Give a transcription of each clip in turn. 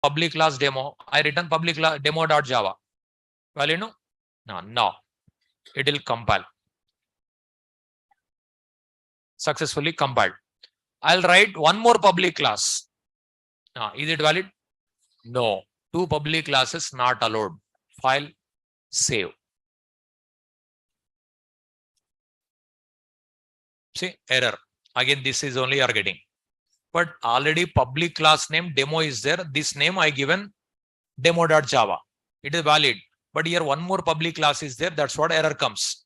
public class demo. I return public class demo.java. Valid no? No. It will compile. Successfully compiled. I'll write one more public class. Is it valid? No. Two public classes not allowed. File, save. See, error. Again, this is only you are getting. But already public class name demo is there. This name I given demo.java. It is valid. But here one more public class is there. That's what error comes.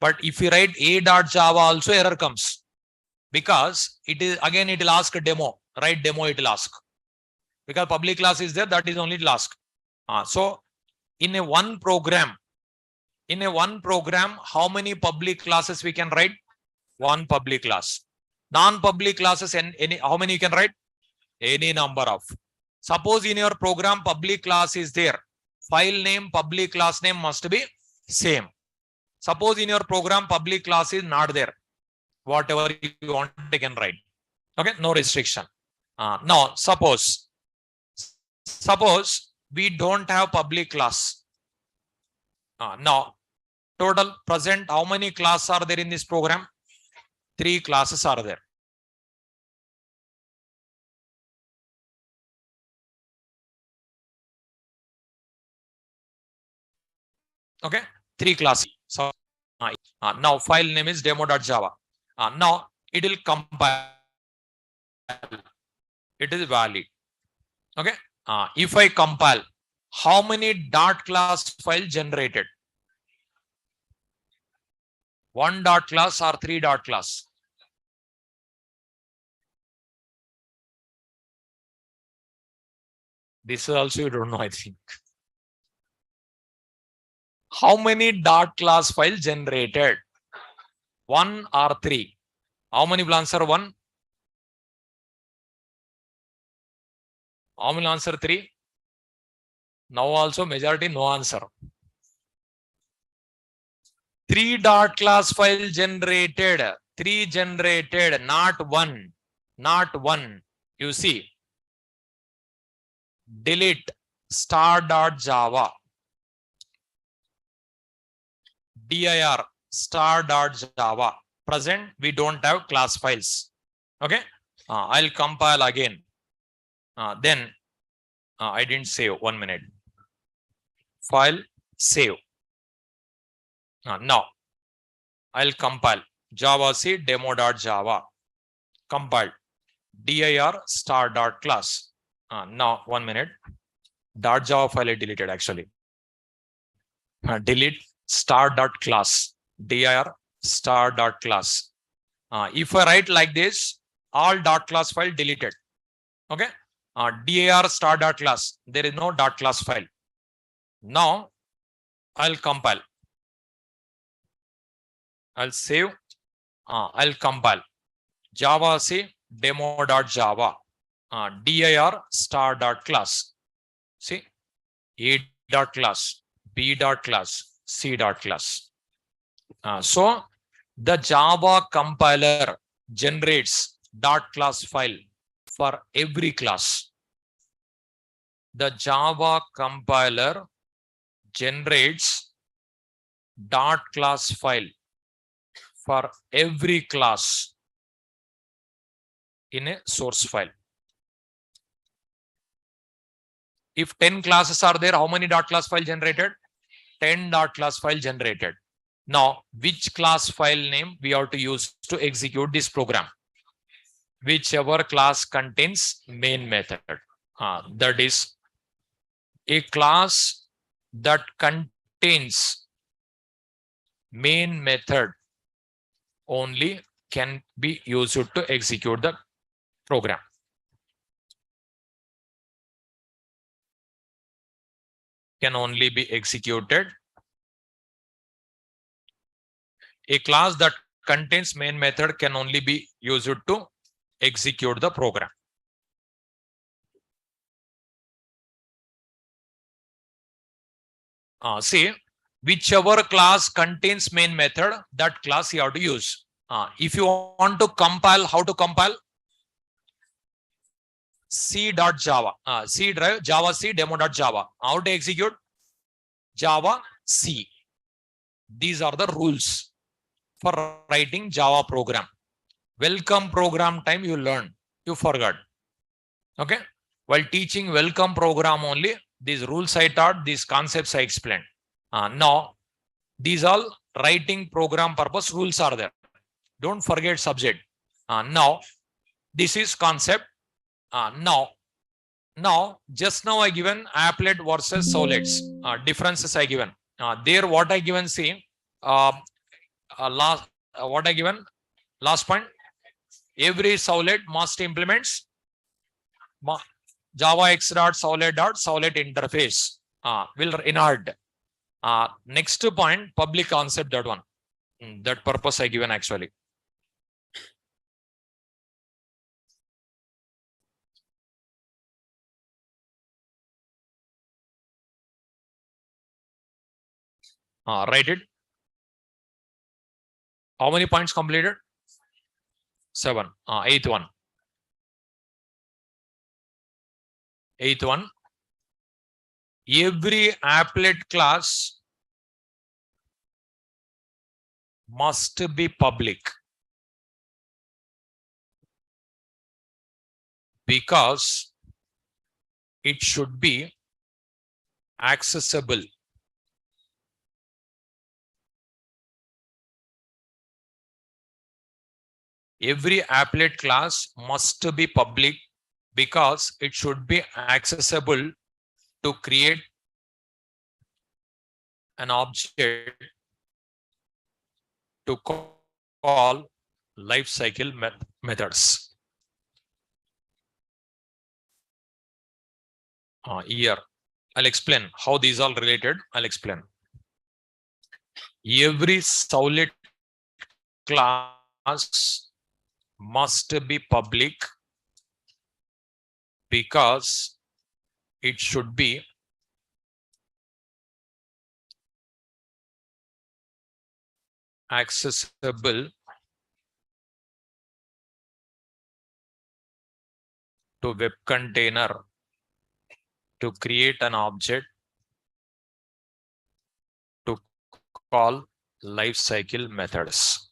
But if you write a.java also error comes. Because it is again it will ask a demo. Write demo it will ask. Because public class is there, that is only it will ask. So in a one program, how many public classes we can write? One public class. Non-public classes and how many you can write? Any number of. Suppose in your program public class is there. File name, public class name must be same. Suppose in your program public class is not there. Whatever you want, you can write. Okay, no restriction. Now, suppose we don't have public class. Now, total present, how many classes are there in this program? 3 classes are there. Okay, 3 classes. So now file name is demo.java. Now it will compile. It is valid. Okay. If I compile, how many dot class file generated? 1 dot class or 3 dot class? This is also you don't know, I think. How many dot class file generated? 1 or 3? How many will answer 1? How many answer 3? Now also majority no answer. 3 dot class file generated. 3 generated, not 1. Not 1. You see. Delete star.java. dir star.java. Present, we don't have class files. Okay. I'll compile again. Then I didn't save. 1 minute. File, save. Now I'll compile java c demo.java. Compiled. dir star.class. Now 1 minute. .java file I deleted actually. Delete star.class. dir star.class. If I write like this, all dot class file deleted. Okay. dir star.class. There is no dot class file. Now I'll compile. I'll save. I'll compile. Java c demo.java. dir star.class. See, a dot class, b dot class, c dot class. So the Java compiler generates dot class file for every class. The Java compiler generates dot class file for every class in a source file. If 10 classes are there, how many dot class file generated? 10 dot class file generated. Now, which class file name we have to use to execute this program? Whichever class contains main method. That is a class that contains main method only can be used to execute the program. Can only be executed. A class that contains main method can only be used to execute the program. See, whichever class contains main method, that class you have to use. If you want to compile, how to compile? C.java, C drive, Java C demo.java. How to execute? Java C. These are the rules for writing Java program. Welcome program time you learn. You forgot. Okay. While teaching welcome program only, these rules I taught, these concepts I explained. Now, these all writing program purpose rules are there. Don't forget subject. Now, this is concept. Now, just now I given applet versus solets. Differences I given. There, what I given, see, what I given, last point. Every solid must implements Java X dot solid interface. Will inherit. Next point, public concept, that one. That purpose I given actually. Write it. How many points completed? 7. Eighth one. Eighth one. Every applet class must be public because it should be accessible. Every applet class must be public because it should be accessible to create an object to call life cycle methods. Here, I'll explain how these are related. I'll explain. Every solid class must be public because it should be accessible to web container to create an object to call life cycle methods.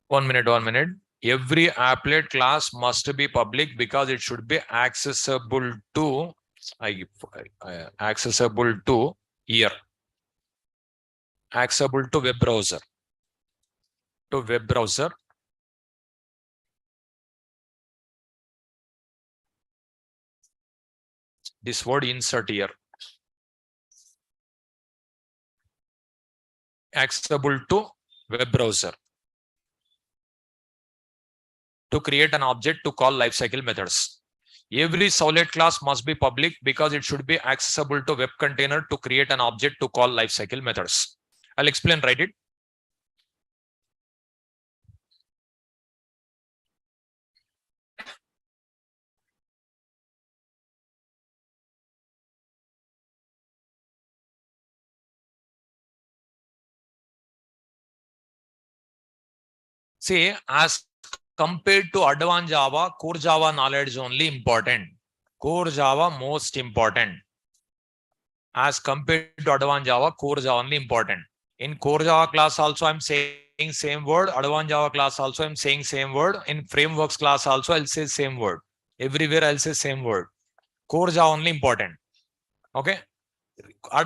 1 minute. Every applet class must be public because it should be accessible to here. Accessible to web browser. This word insert here. Accessible to web browser to create an object to call lifecycle methods. Every solid class must be public because it should be accessible to web container to create an object to call lifecycle methods. I'll explain, write it. See, as compared to advanced Java, core Java knowledge is only important. Core Java most important. As compared to advanced Java, core Java only important. In core Java class also I'm saying same word. Advanced Java class also I'm saying same word. In frameworks class also I'll say same word. Everywhere I'll say same word. Core Java only important. Okay.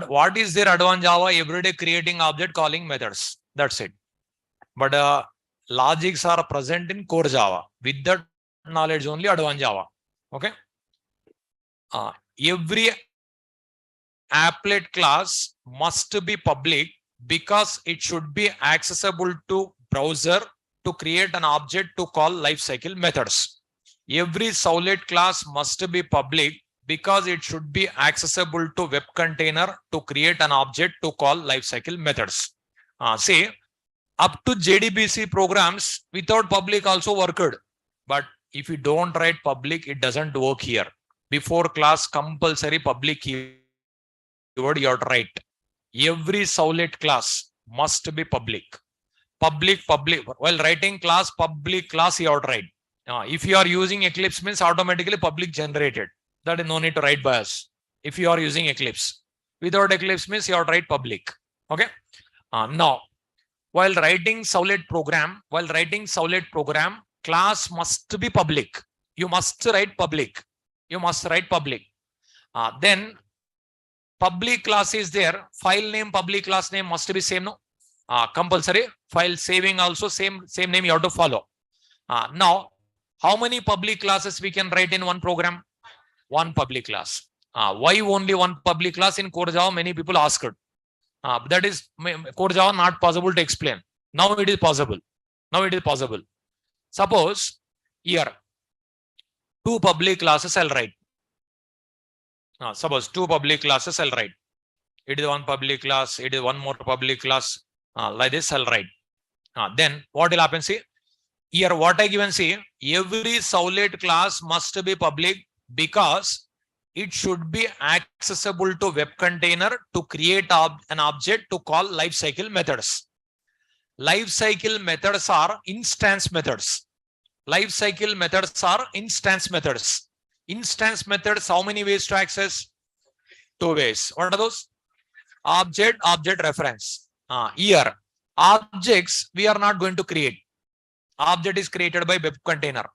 What is their advanced Java? Everyday creating object, calling methods. That's it. But logics are present in core Java. With that knowledge only advanced Java. Okay. Every applet class must be public because it should be accessible to browser to create an object to call lifecycle methods. Every solid class must be public because it should be accessible to web container to create an object to call lifecycle methods. Say up to JDBC programs without public also worked. But if you don't write public, it doesn't work here. Before class compulsory public keyword you have to write. Every solid class must be public. Public. While writing class, public class you have to write. If you are using Eclipse means automatically public generated. That is no need to write by us. If you are using Eclipse. Without Eclipse means you have to write public. Okay. Now, while writing Servlet program, class must be public. You must write public. Then public class is there. File name, public class name must be same. No, compulsory. File saving also same name you have to follow. Now, how many public classes we can write in one program? One public class. Why only one public class in Core Java? Many people asked. That is Core Java not possible to explain. Now it is possible. Suppose here two public classes I'll write. Suppose two public classes I'll write. It is one public class. It is one more public class. Like this I'll write. Then what will happen? See here what I given. See every Servlet class must be public because it should be accessible to web container to create an object to call lifecycle methods. Lifecycle methods are instance methods. Instance methods, how many ways to access? Two ways. What are those? Object reference. Here, objects we are not going to create. Object is created by web container.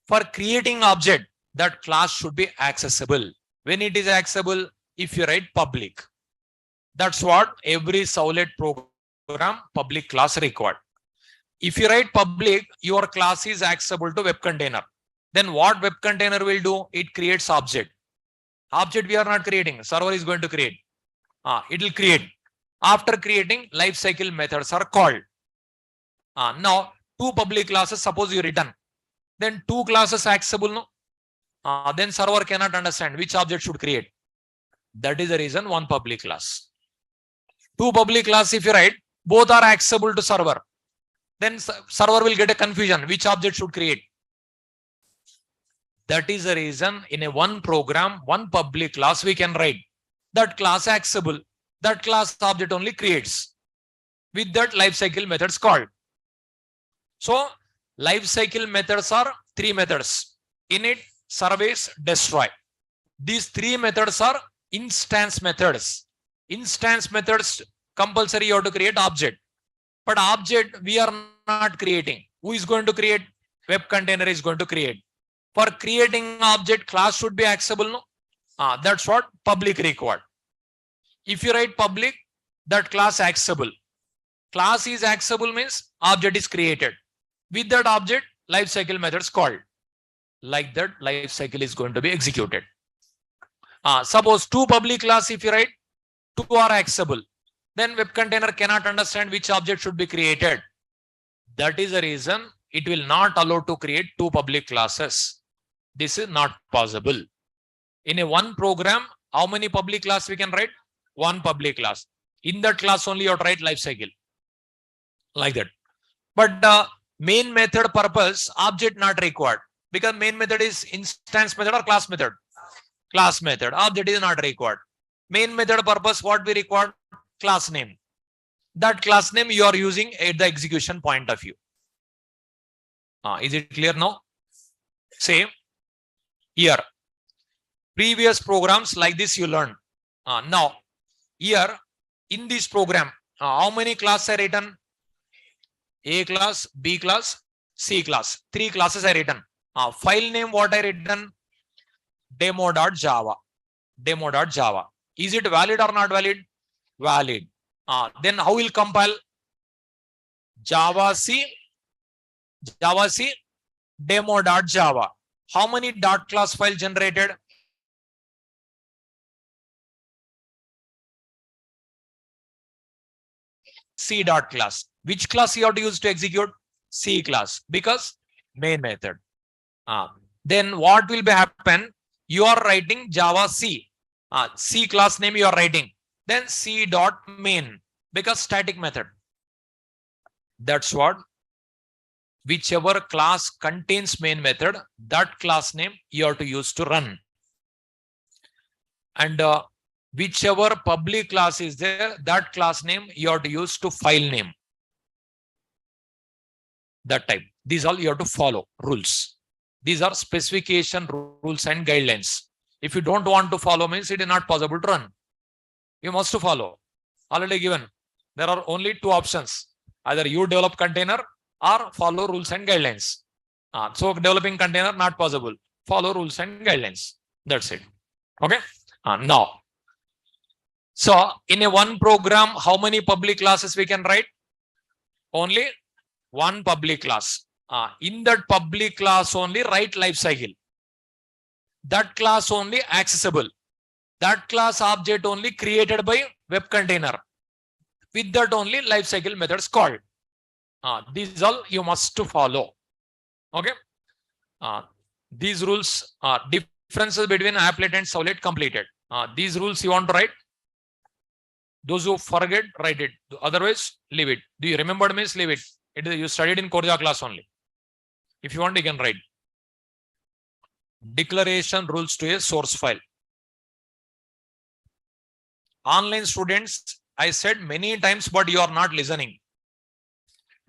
For creating object, that class should be accessible. When it is accessible, if you write public, that's what every Servlet program public class required. If you write public, your class is accessible to web container. Then what web container will do? It creates object. Object we are not creating. Server is going to create. It will create. After creating, lifecycle methods are called. Now, two public classes, suppose you return. Then two classes accessible, no? Then server cannot understand which object should create. That is the reason one public class. Two public class, if you write, both are accessible to server. Then server will get a confusion which object should create. That is the reason in a one program, one public class we can write. That class accessible. That class object only creates. With that lifecycle methods called. So lifecycle methods are three methods: init, service, destroy. These three methods are instance methods. Instance methods compulsory you have to create object. But object we are not creating. Who is going to create? Web container is going to create. For creating object, class should be accessible. No? That's what public required. If you write public, that class accessible. Class is accessible means object is created. With that object, lifecycle methods called. Like that, lifecycle is going to be executed. Suppose two public class, if you write, two are accessible. Then web container cannot understand which object should be created. That is the reason it will not allow to create two public classes. This is not possible. In a one program, how many public class we can write? One public class. In that class only you have to write lifecycle. Like that. But main method purpose, object not required. Because main method is instance method or class method. Class method. Object is not required. Main method purpose, what we require? Class name. That class name you are using at the execution point of view. Is it clear now? Say here. Previous programs like this you learned. Now, here in this program, how many classes are written? A class, B class, C class. Three classes are written. File name what I written? Demo.java. Demo.java. Is it valid or not valid? Valid. Then how will compile? Java C demo.java. How many dot class file generated? C dot class. Which class you have to use to execute? C class, because main method. Then what will be happen? You are writing Java C. C class name you are writing. Then C dot main, because static method. That's what. Whichever class contains main method, that class name you have to use to run. And whichever public class is there, that class name you have to use to file name. that type. These all you have to follow rules. These are specification rules and guidelines. If you don't want to follow, means it is not possible to run. You must follow. Already given. There are only two options. Either you develop container or follow rules and guidelines. So developing container not possible. Follow rules and guidelines. That's it. Okay. Now, so in a one program, how many public classes we can write? Only one public class. In that public class only write life cycle. That class only accessible. That class object only created by web container. With that only life cycle methods called. These all you must to follow. Okay. These rules are differences between applet and servlet completed. These rules you want to write. Those who forget, write it. Otherwise, leave it. Do you remember means leave it. It is you studied in Korja class only. If you want, you can write. Declaration rules to a source file. Online students, I said many times, but you are not listening.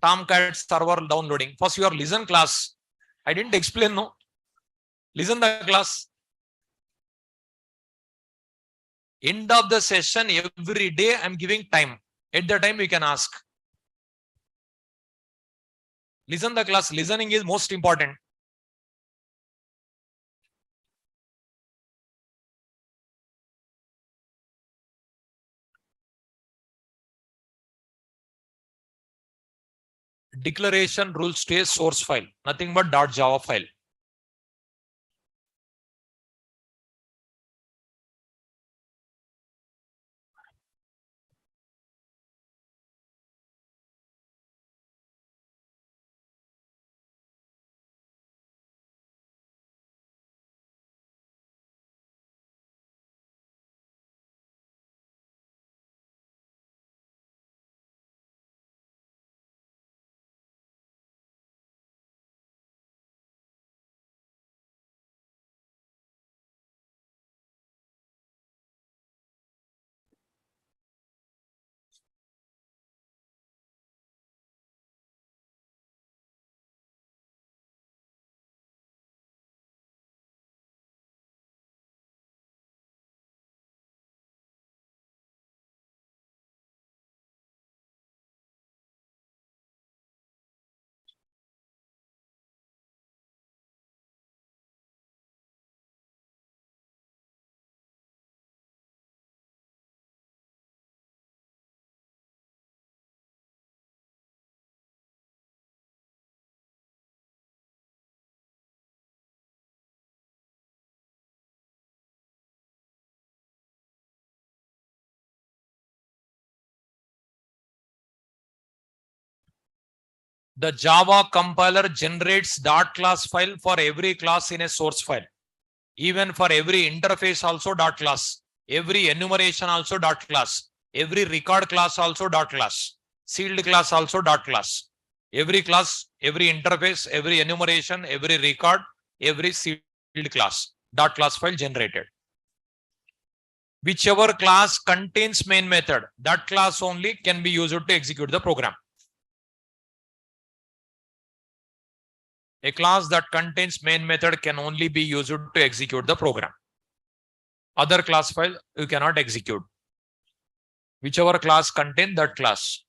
Tomcat server downloading. First, your listen class. I didn't explain, no. Listen the class. End of the session, every day I'm giving time. At the time, we can ask. Listen the class. Listening is most important. Declaration rules to a source file. Nothing but .java file. The Java compiler generates .class file for every class in a source file. Even for every interface also .class. Every enumeration also .class. Every record class also .class. Sealed class also .class. Every class, every interface, every enumeration, every record, every sealed class. .class file generated. Whichever class contains main method, that class only can be used to execute the program. A class that contains main method can only be used to execute the program. Other class file you cannot execute. Whichever class contains that class.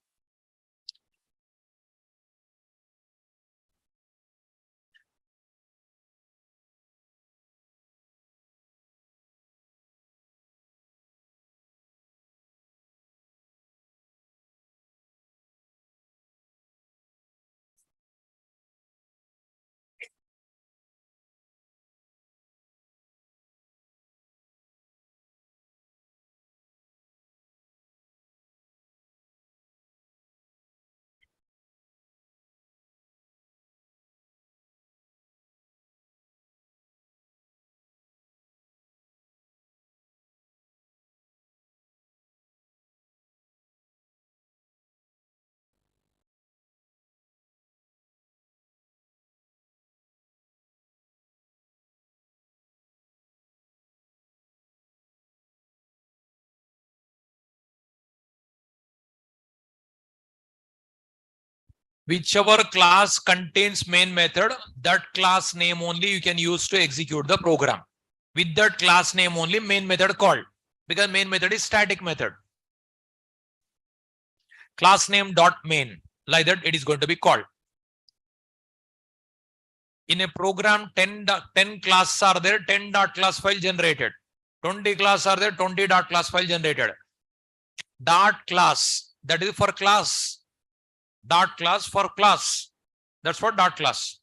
Whichever class contains main method, that class name only you can use to execute the program. With that class name only main method called, because main method is static method. Class name dot main, like that it is going to be called. In a program, 10 classes are there, 10 dot class file generated. 20 classes are there, 20 dot class file generated. Dot class, that is for class. Dot class for class. That's what dot class.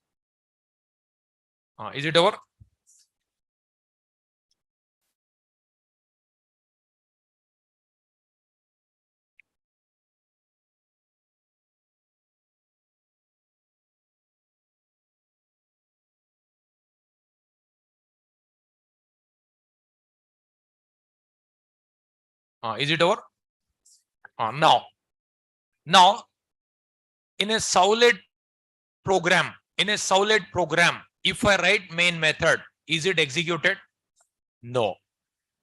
Is it over? Is it over? Now, in a solid program, if I write main method, is it executed? No,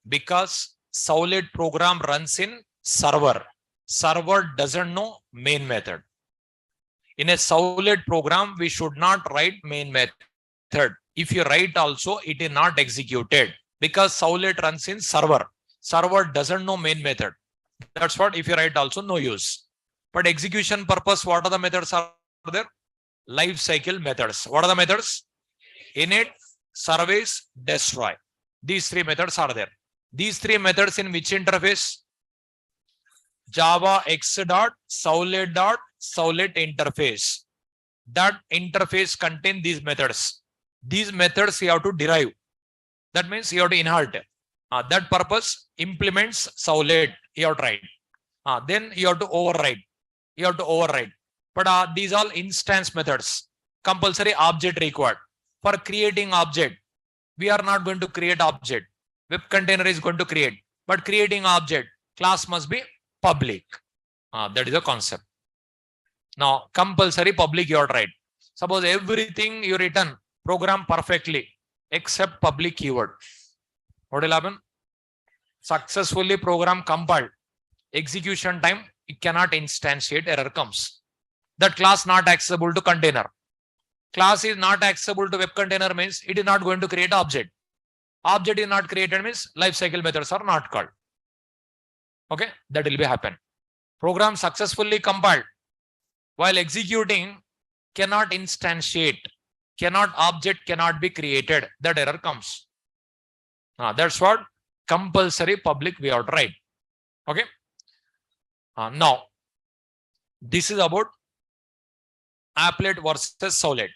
because solid program runs in server. Server doesn't know main method. In a solid program, we should not write main method. If you write also, it is not executed because solid runs in server. Server doesn't know main method. That's what if you write also no use. But execution purpose, what are the methods are there? Life cycle methods. What are the methods? Init, service, destroy. These three methods are there. These three methods in which interface? Java X dot solid interface. That interface contains these methods. These methods you have to derive. That means you have to inherit. That purpose implements solid. You have to write. Then you have to override. But these all instance methods. Compulsory object required. For creating object, we are not going to create object. Web container is going to create. But creating object, class must be public. That is the concept. Now, compulsory public you have to write. Suppose everything you written, program perfectly, except public keyword. What will happen? Successfully program compiled. Execution time, it cannot instantiate, error comes. That class not accessible to container. Class is not accessible to web container means it is not going to create object. Object is not created means lifecycle methods are not called. Okay, that will be happen. Program successfully compiled. While executing, cannot instantiate, object cannot be created. That error comes. That's what compulsory public we have to write. Okay. Now, this is about applet versus solid.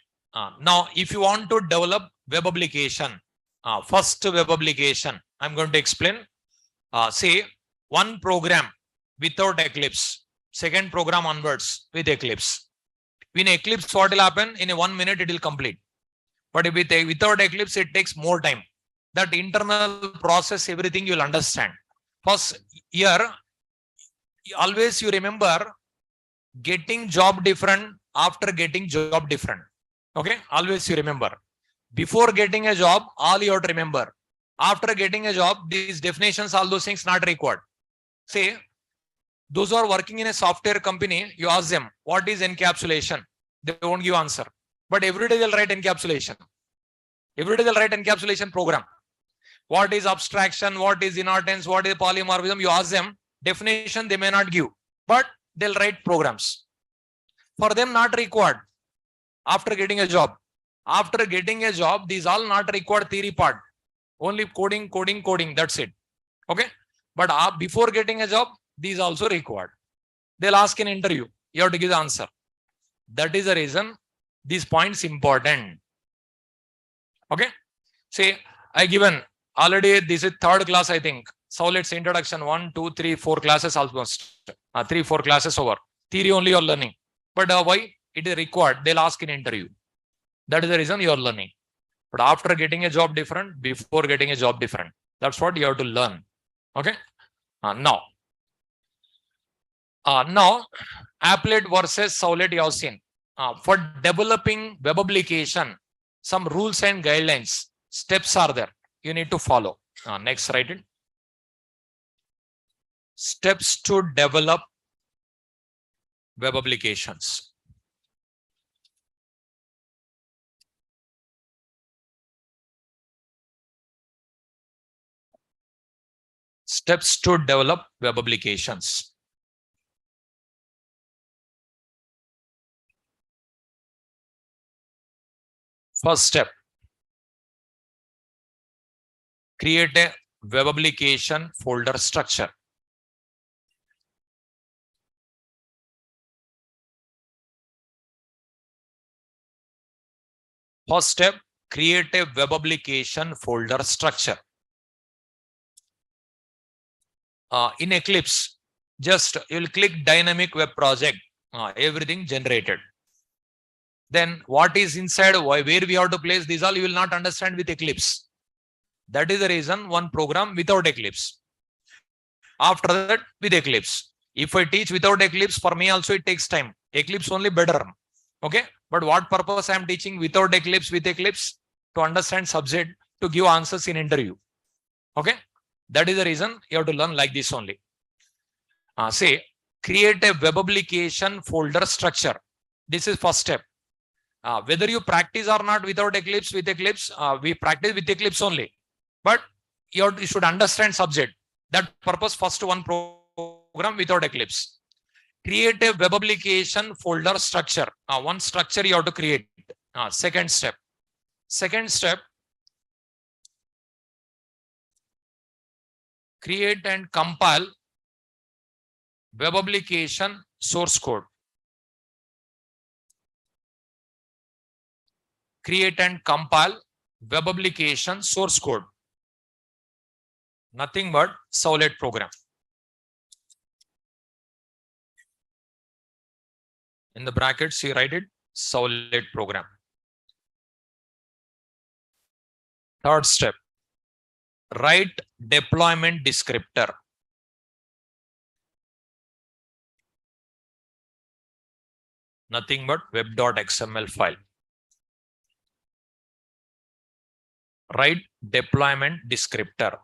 Now, if you want to develop web application, first web application, I'm going to explain. Say one program without Eclipse, second program onwards with Eclipse. In Eclipse, what will happen? In 1 minute, it will complete. But without Eclipse, it takes more time. That internal process, everything you'll understand. First, here, always you remember getting job different after getting job different. Okay, always you remember. Before getting a job, all you have to remember. After getting a job, these definitions, all those things not required. Say, those who are working in a software company, you ask them, what is encapsulation? They won't give answer. But every day they'll write encapsulation. Every day they'll write encapsulation program. What is abstraction? What is inheritance? What is polymorphism? You ask them, definition they may not give, but they'll write programs. For them, not required. After getting a job. After getting a job, these all not required theory part. Only coding. That's it. Okay. But before getting a job, these also required. They'll ask in interview. You have to give the answer. That is the reason these points important. Okay. Say, I given already, this is third class, I think. Solid's introduction, 1, 2, 3, 4 classes almost. 3, 4 classes over. Theory only you are learning. But why? It is required. They'll ask in interview. That is the reason you are learning. But after getting a job different, before getting a job different. That's what you have to learn. Okay. Now, applet versus solid you have seen. For developing web application, some rules and guidelines, steps are there. You need to follow. Next, write it. Steps to develop web applications. Steps to develop web applications. First step, create a web application folder structure. First step, create a web application folder structure. In Eclipse, just you will click dynamic web project, everything generated. Then what is inside, where we have to place these all, you will not understand with Eclipse. That is the reason one program without Eclipse. After that, with Eclipse. If I teach without Eclipse, for me also it takes time. Eclipse only better. Okay. But what purpose I am teaching without Eclipse, with Eclipse? To understand subject, to give answers in interview. Okay. That is the reason you have to learn like this only. Say, create a web application folder structure. This is first step. Whether you practice or not without Eclipse, with Eclipse, we practice with Eclipse only. But you should understand subject. That purpose, first one program without Eclipse. Create a web application folder structure. One structure you have to create. Second step. Create and compile web application source code. Create and compile web application source code. Nothing but Servlet program. In the brackets, you write it, Servlet program. Third step, write deployment descriptor. Nothing but web.xml file. Write deployment descriptor.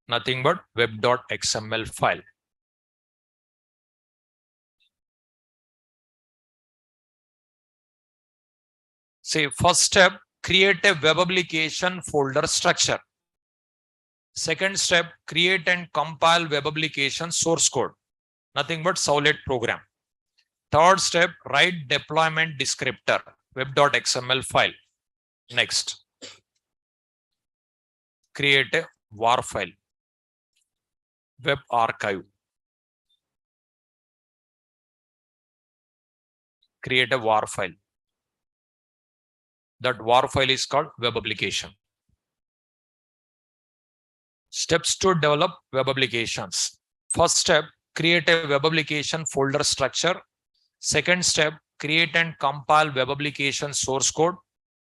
Nothing but web.xml file. Say, first step, create a web application folder structure. Second step, create and compile web application source code. Nothing but Servlet program. Third step, write deployment descriptor, web.xml file. Next, create a WAR file, web archive. Create a WAR file. That WAR file is called web application. Steps to develop web applications. First step, create a web application folder structure. Second step, create and compile web application source code.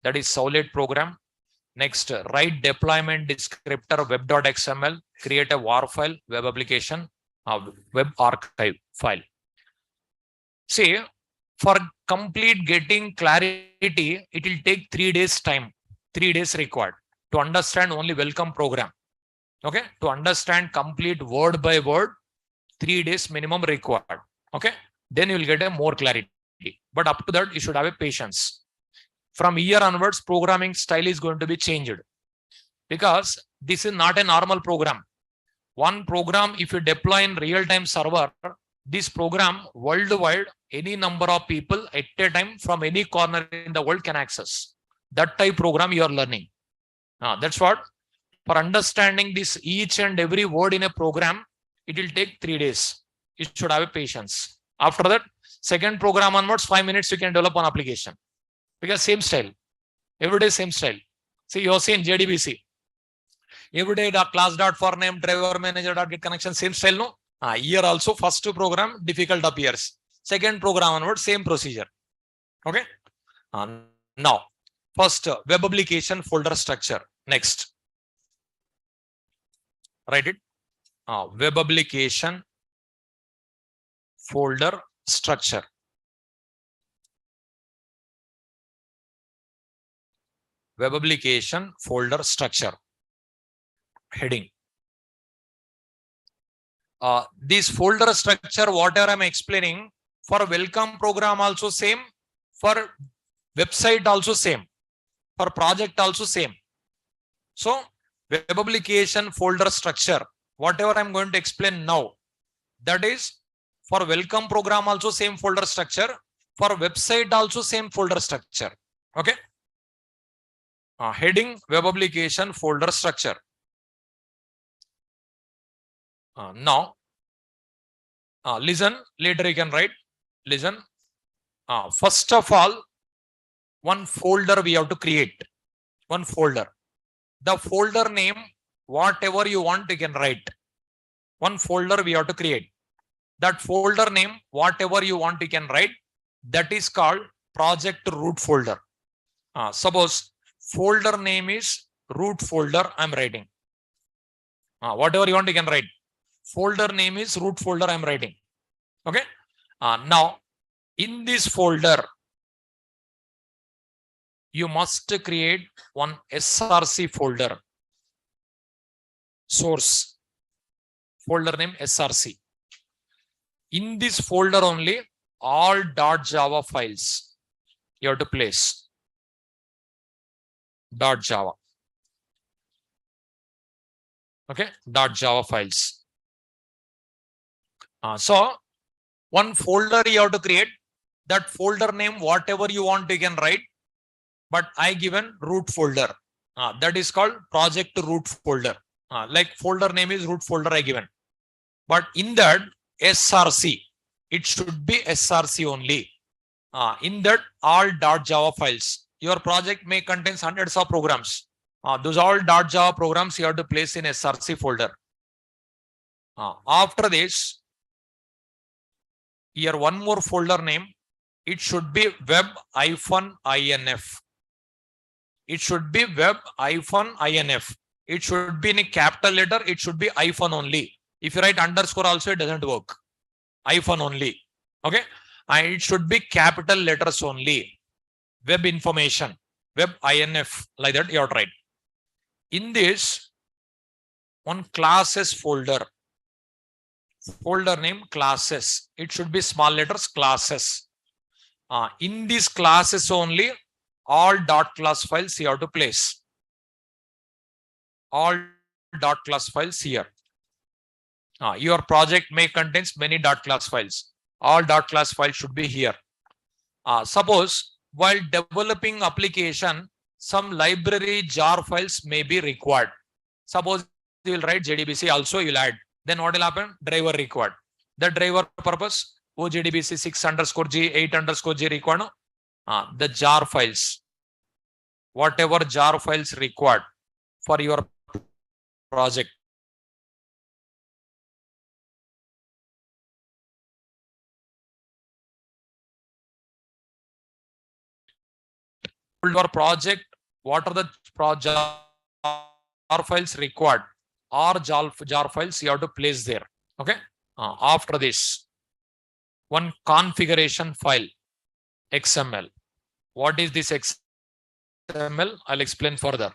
That is Servlet program. Next, write deployment descriptor web.xml. Create a WAR file, web application, web archive file. See, for complete getting clarity, it will take 3 days time. 3 days required to understand only welcome program. Okay, to understand complete word by word, 3 days minimum required. Okay, then you will get a more clarity. But up to that, you should have a patience. From here onwards, programming style is going to be changed because this is not a normal program. One program, if you deploy in real-time server, this program worldwide, any number of people at a time from any corner in the world can access. That type program you are learning. That's what. For understanding this each and every word in a program, it will take 3 days. You should have a patience. After that, second program onwards, 5 minutes you can develop one application. Because same style. Every day same style. See, you have seen JDBC. Every day class.forName, driver manager.get connection, same style, no? Here also first program difficult appears. Second program onward, same procedure. Okay. Now, first web application folder structure. Next, write it. Web application folder structure. Web application folder structure. Heading. This folder structure, whatever I'm explaining, for welcome program also same, for website also same, for project also same. So web application folder structure, whatever I'm going to explain now, that is for welcome program also same folder structure, for website also same folder structure. Okay. Heading web application folder structure. Now, listen, later you can write, listen. First of all, one folder we have to create. One folder. The folder name, whatever you want, you can write. One folder we have to create. That folder name, whatever you want, you can write. That is called project root folder. Suppose folder name is root folder, I'm writing. Whatever you want, you can write. Folder name is root folder, I'm writing. Okay. Now, in this folder, you must create one SRC folder. Source. Folder name SRC. In this folder only, all .java files you have to place. .java. Okay. .java files. So, one folder you have to create. That folder name, whatever you want, you can write. But I given root folder. That is called project root folder. Like folder name is root folder I given. But in that SRC, it should be SRC only. In that all .java files. Your project may contain hundreds of programs. Those all .java programs you have to place in SRC folder. After this, here one more folder name. It should be web-inf. It should be web-inf. It should be in a capital letter. It should be hyphen only. If you write underscore also, it doesn't work. Hyphen only. Okay. And it should be capital letters only. Web information. Web-inf. Like that you have to write. In this, one classes folder. Folder name classes. It should be small letters classes. In these classes only, all .class files you have to place. All .class files here. Your project may contain many .class files. All .class files should be here. Suppose while developing application, some library jar files may be required. Suppose you will write JDBC also you will add. Then what will happen? Driver required. The driver purpose, OJDBC 6_G, 8_G required. The jar files. Whatever jar files required for your project. Your project, what are the jar files required? Or jar files you have to place there. Okay. After this, one configuration file, XML. What is this XML? I'll explain further.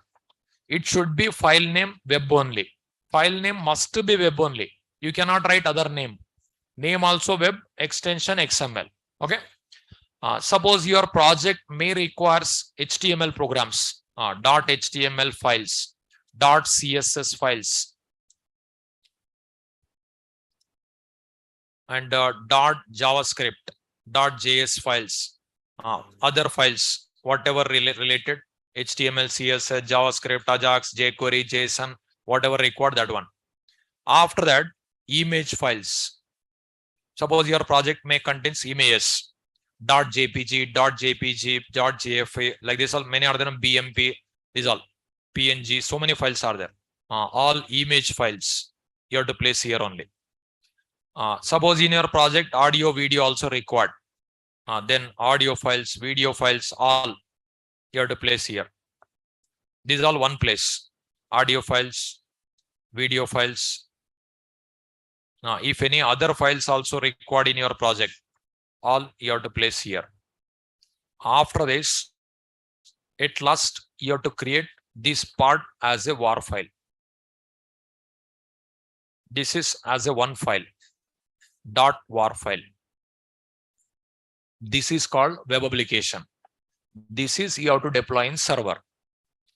It should be file name web only. File name must be web only. You cannot write other name. Name also web, extension XML. Okay. Suppose your project may requires HTML programs, .html files, .css files, and .javascript, .js files, other files, whatever related, HTML, CSS, JavaScript, Ajax, jQuery, JSON, whatever required, that one. After that, image files. Suppose your project may contains images, .jpg, .jpg, like this, all many are there, BMP, these all, PNG, so many files are there. All image files you have to place here only. Suppose in your project, audio, video also required. Then audio files, video files, all you have to place here. These are all one place. Audio files, video files. If any other files also required in your project, all you have to place here. After this, at last you have to create this part as a war file. This is as a one file, .war file. This is called web application. This is you have to deploy in server.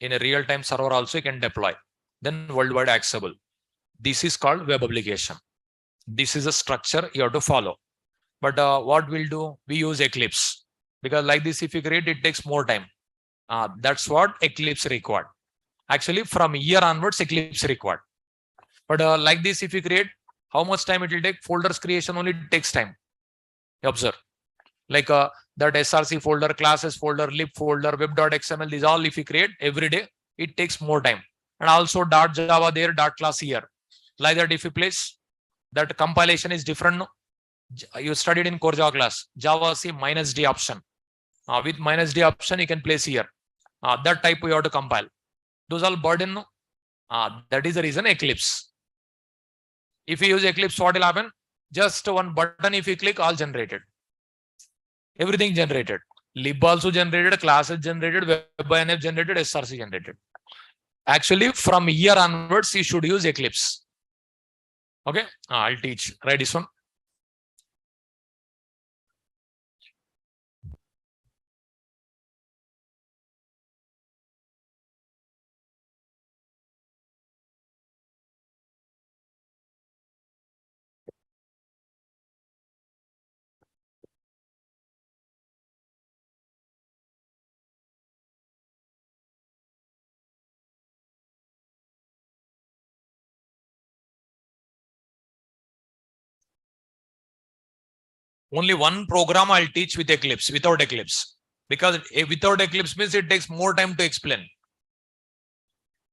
In a real-time server also you can deploy. Then worldwide accessible. This is called web application. This is a structure you have to follow. But what we'll do, we use Eclipse, because like this, if you create, it takes more time. That's what Eclipse required. Actually, from here onwards, Eclipse required. But like this, if you create, how much time it will take? Folders creation only takes time. Observe. Like that SRC folder, classes folder, lib folder, web.xml, these all if you create every day, it takes more time. And also .java there, .class here. Like that, if you place, that compilation is different. You studied in core Java class, Java C -d option. With -d option, you can place here. That type you have to compile. Those all burden. That is the reason Eclipse. If you use Eclipse, what will happen? Just one button, if you click, all generated. Everything generated. Lib also generated, classes generated, web.inf generated, SRC generated. Actually, from here onwards, you should use Eclipse. Okay, I'll teach. Write this one. Only one program I'll teach with Eclipse, without Eclipse. Because without Eclipse means it takes more time to explain.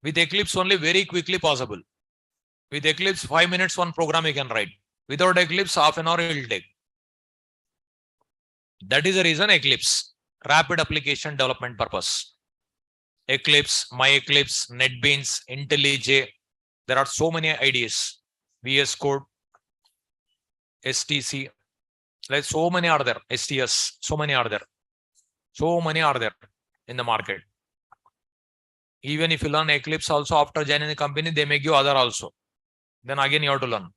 With Eclipse only very quickly possible. With Eclipse, 5 minutes, one program you can write. Without Eclipse, half an hour it will take. That is the reason Eclipse, rapid application development purpose. Eclipse, MyEclipse, NetBeans, IntelliJ. There are so many IDEs. VS Code, STC. Like so many are there. STS, so many are there. So many are there in the market. Even if you learn Eclipse also after joining the company, they make you other also. Then again you have to learn.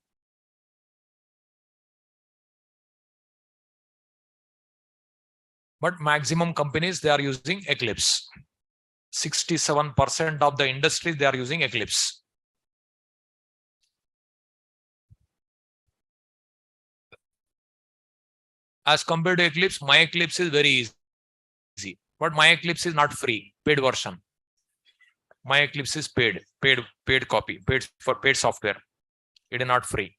But maximum companies, they are using Eclipse. 67% of the industries, they are using Eclipse. As compared to Eclipse, MyEclipse is very easy. But MyEclipse is not free, paid version. MyEclipse is paid copy, paid software. It is not free.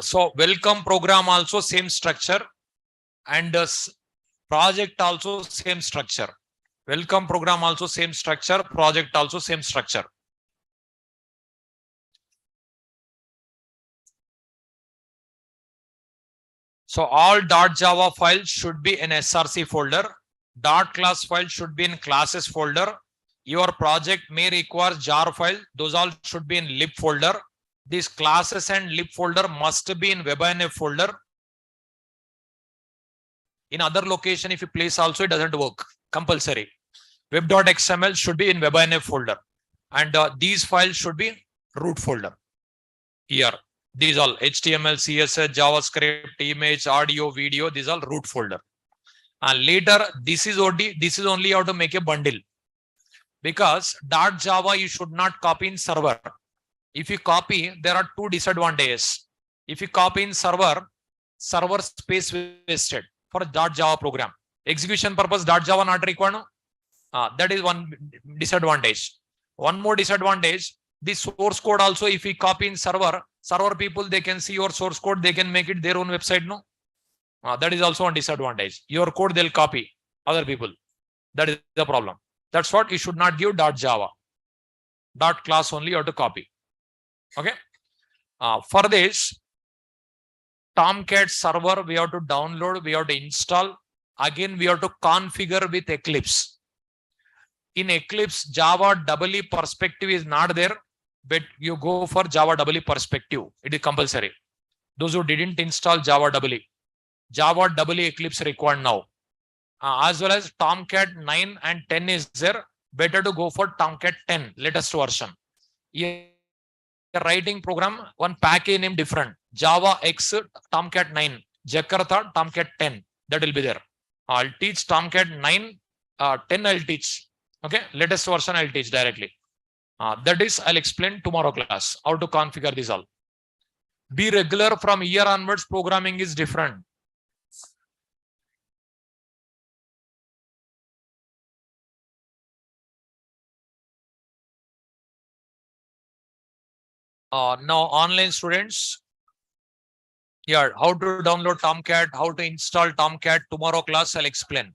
So welcome program also same structure, and project also same structure. Welcome program also same structure, project also same structure. So all .java files should be in SRC folder. .class file should be in classes folder. Your project may require jar file. Those all should be in lib folder. These classes and lib folder must be in web.inf folder. In other location, if you place also, it doesn't work. Compulsory. Web.xml should be in web.inf folder. And these files should be root folder. Here. These all HTML, CSS, JavaScript, image, audio, video, these all root folder. And later, this is only how to make a bundle. Because .java you should not copy in server. If you copy, there are two disadvantages. If you copy in server, server space wasted for .java program. Execution purpose .java not required. No? That is one disadvantage. One more disadvantage, the source code also, if we copy in server people, they can see your source code, they can make it their own website. No, that is also one disadvantage. Your code they'll copy other people. That is the problem. That's what you should not give .java. .class only you have to copy. Okay. For this, Tomcat server we have to download, we have to install. Again, we have to configure with Eclipse. In Eclipse, Java EE perspective is not there, but you go for Java EE perspective. It is compulsory. Those who didn't install Java EE, Java EE Eclipse required now. As well as Tomcat 9 and 10 is there. Better to go for Tomcat 10, latest version. Here, writing program, one package name different. Java X Tomcat 9, Jakarta Tomcat 10. That will be there. I'll teach Tomcat 9, 10 I'll teach. Okay, latest version I'll teach directly. That is, I'll explain tomorrow class how to configure this all. Be regular from here onwards. Programming is different. Now, online students, yeah, how to download Tomcat, how to install Tomcat. Tomorrow class I'll explain.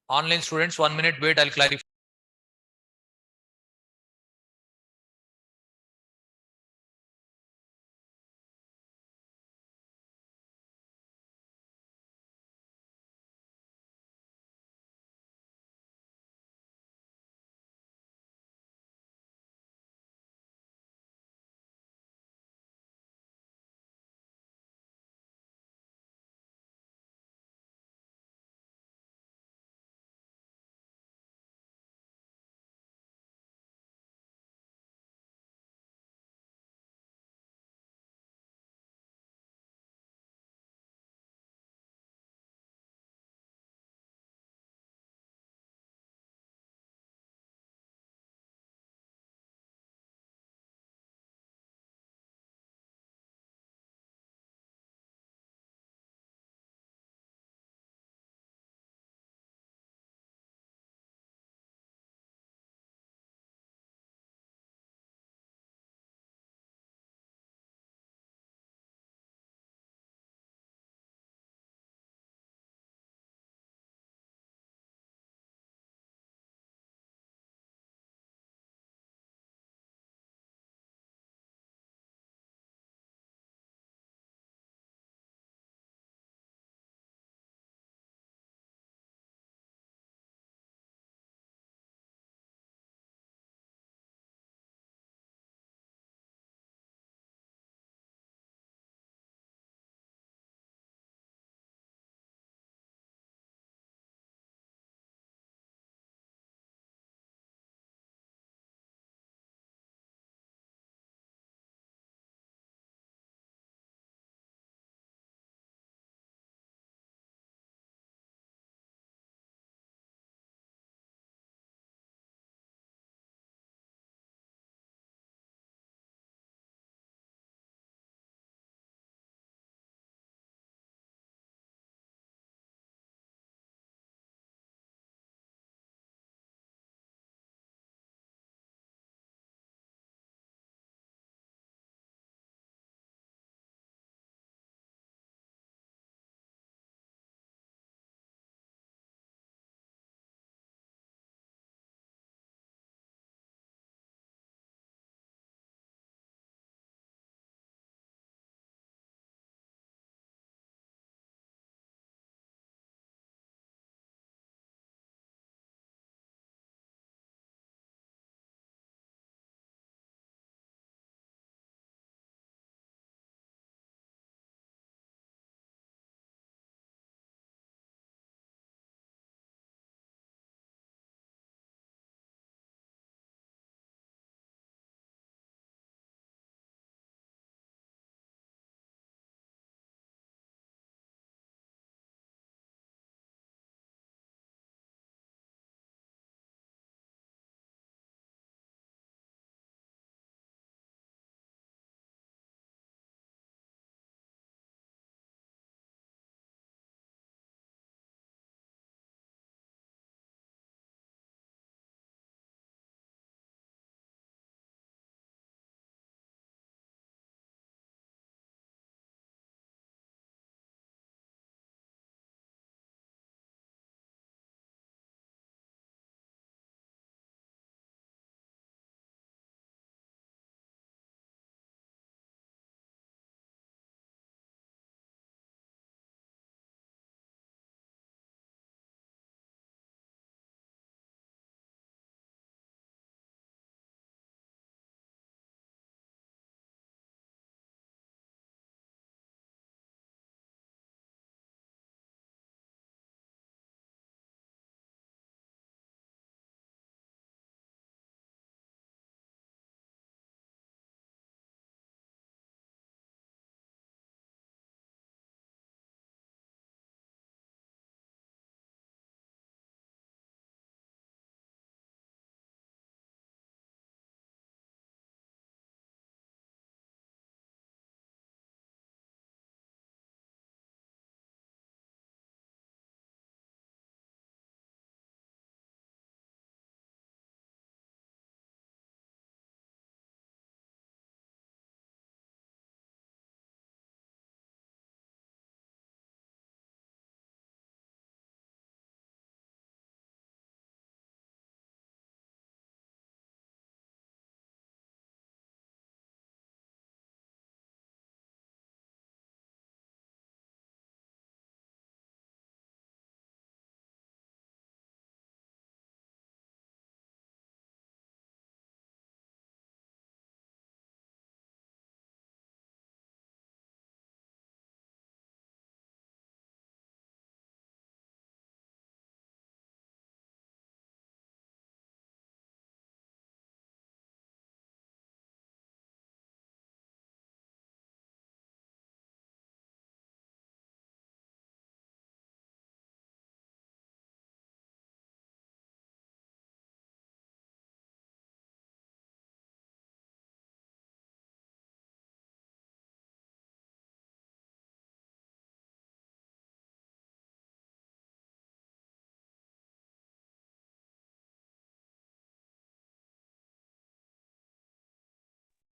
Online students, 1 minute wait, I'll clarify.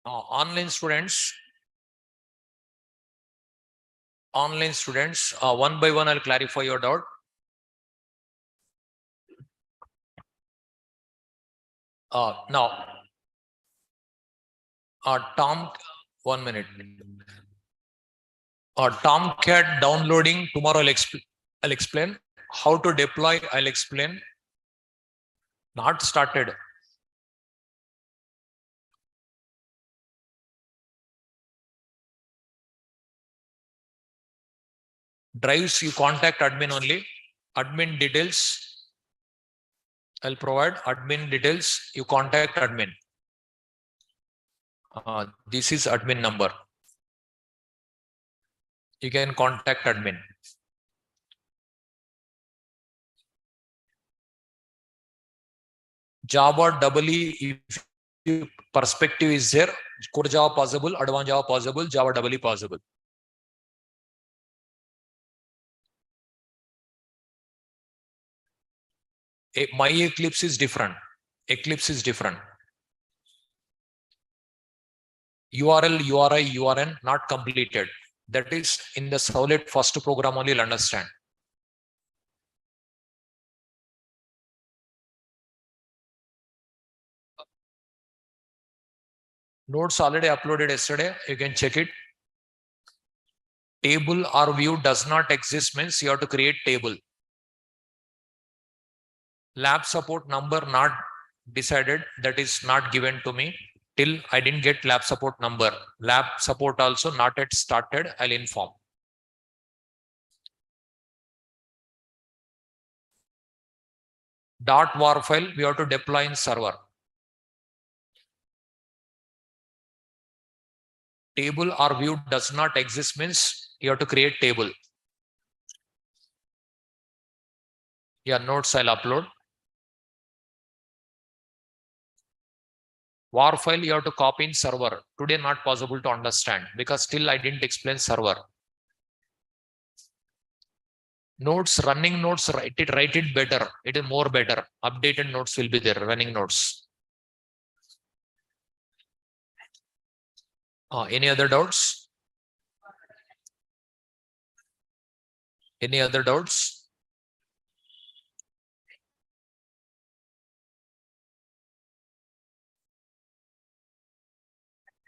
Online students, one by one, I'll clarify your doubt. Now, Tom, 1 minute. Tomcat downloading, tomorrow I'll explain. How to deploy, I'll explain. Not started. Drives, you contact admin only. Admin details, I'll provide. Admin details, you contact admin. This is admin number. You can contact admin. Java EE, if perspective is there, core Java possible, advanced Java possible, Java EE possible. My Eclipse is different. Eclipse is different. URL, URI, URN not completed. That is in the solid first program only, you'll understand. Notes already uploaded yesterday. You can check it. Table or view does not exist means you have to create table. Lab support number not decided. That is not given to me. Till I didn't get lab support number. Lab support also not yet started. I'll inform. .war file we have to deploy in server. Table or view does not exist means you have to create table. Yeah, notes I'll upload. War file you have to copy in server. Today not possible to understand because still I didn't explain server. Notes, running notes, write it better. It is more better. Updated notes will be there, running notes. Any other doubts? Any other doubts?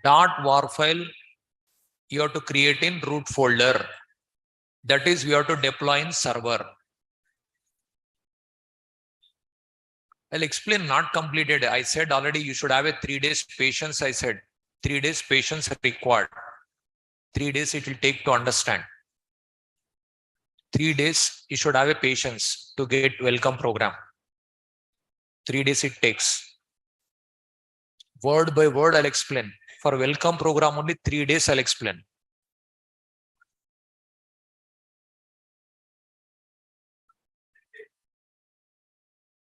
.war file you have to create in root folder. That is, we have to deploy in server. I'll explain not completed. I said already you should have a 3 days patience. I said 3 days patience required. 3 days it will take to understand. 3 days you should have a patience to get welcome program. 3 days it takes. Word by word I'll explain. For welcome program only 3 days I'll explain.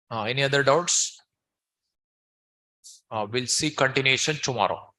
Any other doubts? We'll see continuation tomorrow.